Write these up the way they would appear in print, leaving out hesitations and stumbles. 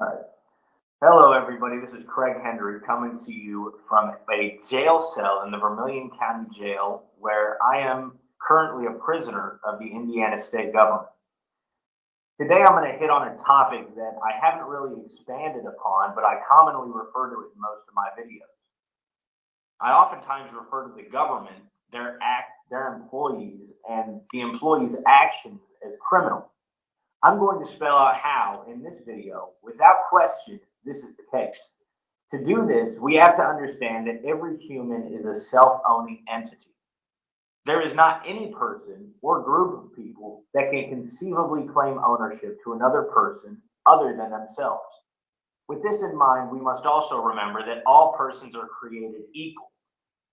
All right. Hello, everybody. This is Craig Hendry coming to you from a jail cell in the Vermilion County Jail, where I am currently a prisoner of the Indiana state government. Today, I'm going to hit on a topic that I haven't really expanded upon, but I commonly refer to it in most of my videos. I oftentimes refer to the government, their employees, and the employees' actions as criminal. I'm going to spell out how in this video, without question, this is the case. To do this, we have to understand that every human is a self-owning entity. There is not any person or group of people that can conceivably claim ownership to another person other than themselves. With this in mind, we must also remember that all persons are created equal.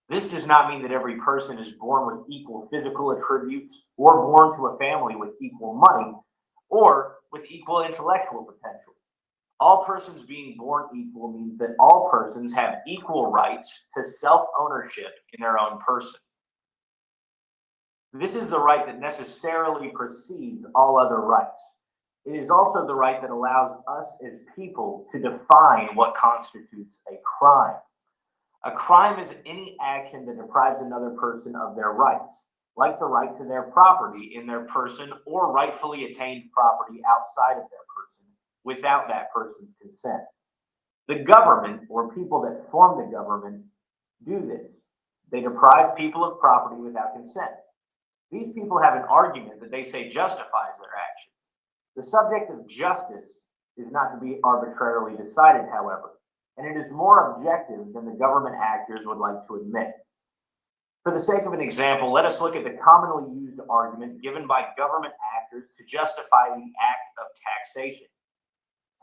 This does not mean that every person is born with equal physical attributes or born to a family with equal money or with equal intellectual potential. All persons being born equal means that all persons have equal rights to self-ownership in their own person. This is the right that necessarily precedes all other rights. It is also the right that allows us as people to define what constitutes a crime. A crime is any action that deprives another person of their rights, like the right to their property in their person or rightfully attained property outside of their person without that person's consent. The government, or people that form the government, do this. They deprive people of property without consent. These people have an argument that they say justifies their actions. The subject of justice is not to be arbitrarily decided, however, and it is more objective than the government actors would like to admit. For the sake of an example, let us look at the commonly used argument given by government actors to justify the act of taxation.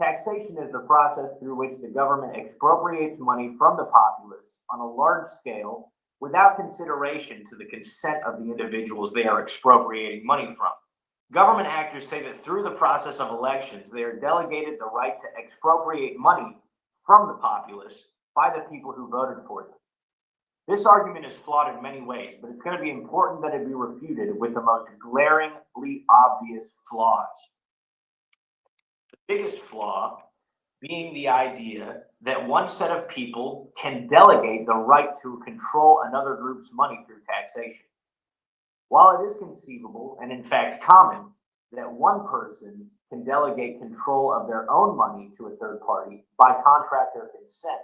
Taxation is the process through which the government expropriates money from the populace on a large scale without consideration to the consent of the individuals they are expropriating money from. Government actors say that through the process of elections, they are delegated the right to expropriate money from the populace by the people who voted for them. This argument is flawed in many ways, but it's going to be important that it be refuted with the most glaringly obvious flaws. The biggest flaw being the idea that one set of people can delegate the right to control another group's money through taxation. While it is conceivable, and in fact common, that one person can delegate control of their own money to a third party by contract or consent,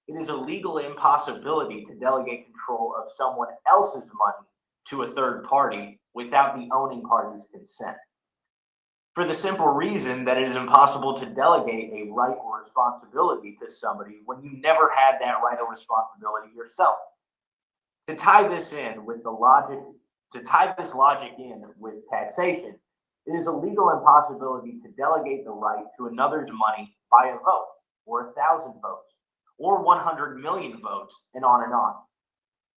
it is a legal impossibility to delegate control of someone else's money to a third party without the owning party's consent. For the simple reason that it is impossible to delegate a right or responsibility to somebody when you never had that right or responsibility yourself. To tie this logic in with taxation, it is a legal impossibility to delegate the right to another's money by a vote, or 1,000 votes, or 100 million votes, and on and on.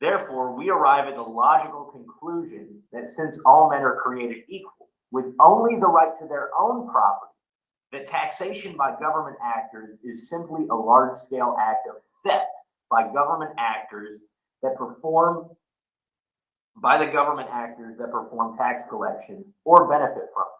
Therefore, we arrive at the logical conclusion that since all men are created equal, with only the right to their own property, that taxation by government actors is simply a large-scale act of theft by government actors that perform tax collection or benefit from it.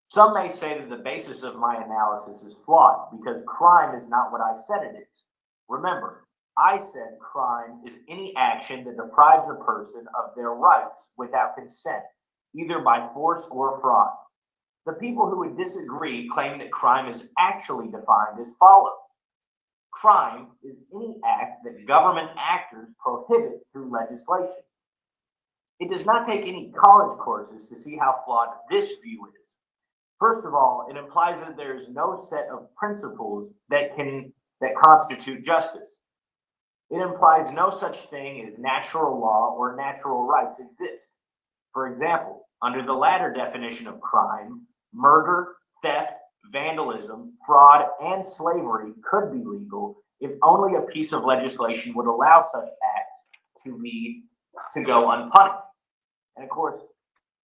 Some may say that the basis of my analysis is flawed because crime is not what I said it is. Remember, I said crime is any action that deprives a person of their rights without consent, either by force or fraud. The people who would disagree claim that crime is actually defined as follows. Crime is any act that government actors prohibit through legislation. It does not take any college courses to see how flawed this view is. First of all, it implies that there is no set of principles that constitute justice. It implies no such thing as natural law or natural rights exist. For example, under the latter definition of crime, murder, theft, vandalism, fraud, and slavery could be legal if only a piece of legislation would allow such acts to go unpunished. And of course,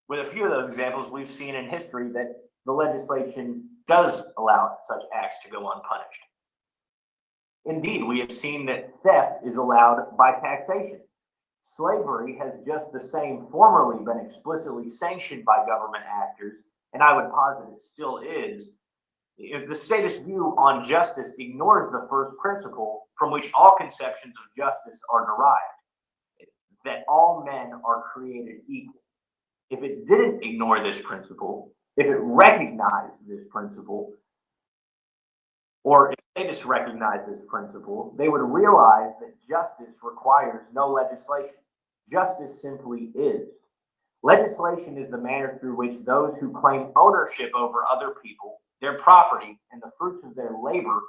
with a few of those examples, we've seen in history that the legislation does allow such acts to go unpunished. Indeed, we have seen that theft is allowed by taxation. Slavery has just the same formerly been explicitly sanctioned by government actors, and I would posit it still is, The statist view on justice ignores the first principle from which all conceptions of justice are derived, that all men are created equal. If it didn't ignore this principle, if it recognized this principle, or if they just recognize this principle, they would realize that justice requires no legislation. Justice simply is. Legislation is the manner through which those who claim ownership over other people, their property, and the fruits of their labor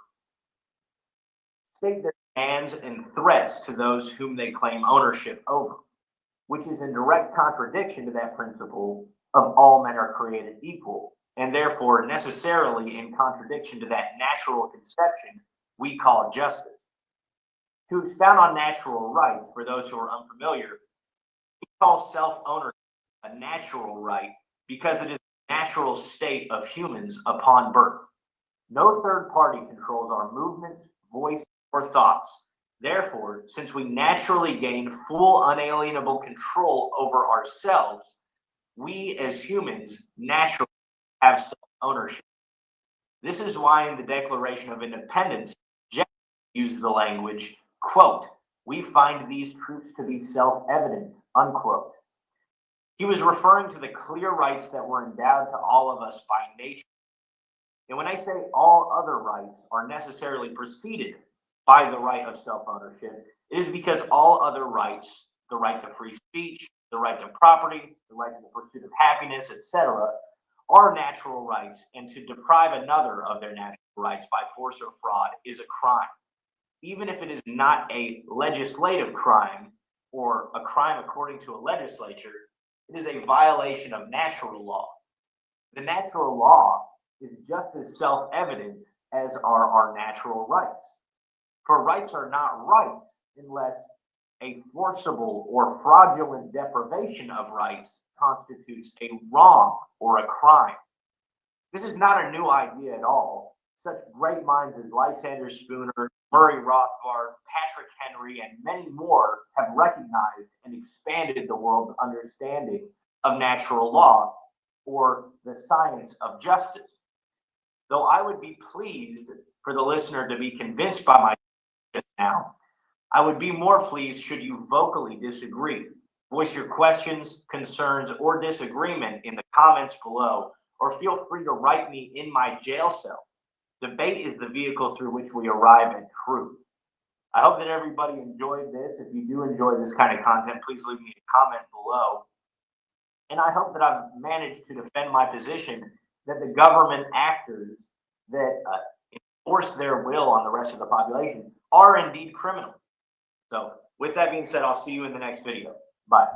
state their demands and threats to those whom they claim ownership over, which is in direct contradiction to that principle of all men are created equal, and therefore necessarily in contradiction to that natural conception we call justice. To expound on natural rights, for those who are unfamiliar, we call self-ownership a natural right because it is the natural state of humans upon birth. No third party controls our movements, voice, or thoughts. Therefore, since we naturally gain full unalienable control over ourselves, we as humans naturally have self-ownership. This is why in the Declaration of Independence, Jefferson used the language, quote, "We find these truths to be self-evident," unquote. He was referring to the clear rights that were endowed to all of us by nature. And when I say all other rights are necessarily preceded by the right of self-ownership, it is because all other rights, the right to free speech, the right to property, the right to the pursuit of happiness, etc., are natural rights, and to deprive another of their natural rights by force or fraud is a crime. Even if it is not a legislative crime or a crime according to a legislature, it is a violation of natural law. The natural law is just as self-evident as are our natural rights. For rights are not rights unless a forcible or fraudulent deprivation of rights constitutes a wrong or a crime. This is not a new idea at all. Such great minds as Lysander Spooner, Murray Rothbard, Patrick Henry, and many more have recognized and expanded the world's understanding of natural law, or the science of justice. Though I would be pleased for the listener to be convinced by my just now, I would be more pleased should you vocally disagree. Voice your questions, concerns, or disagreement in the comments below, or feel free to write me in my jail cell. Debate is the vehicle through which we arrive at truth. I hope that everybody enjoyed this. If you do enjoy this kind of content, please leave me a comment below. And I hope that I've managed to defend my position that the government actors that enforce their will on the rest of the population are indeed criminals. So with that being said, I'll see you in the next video. Bye.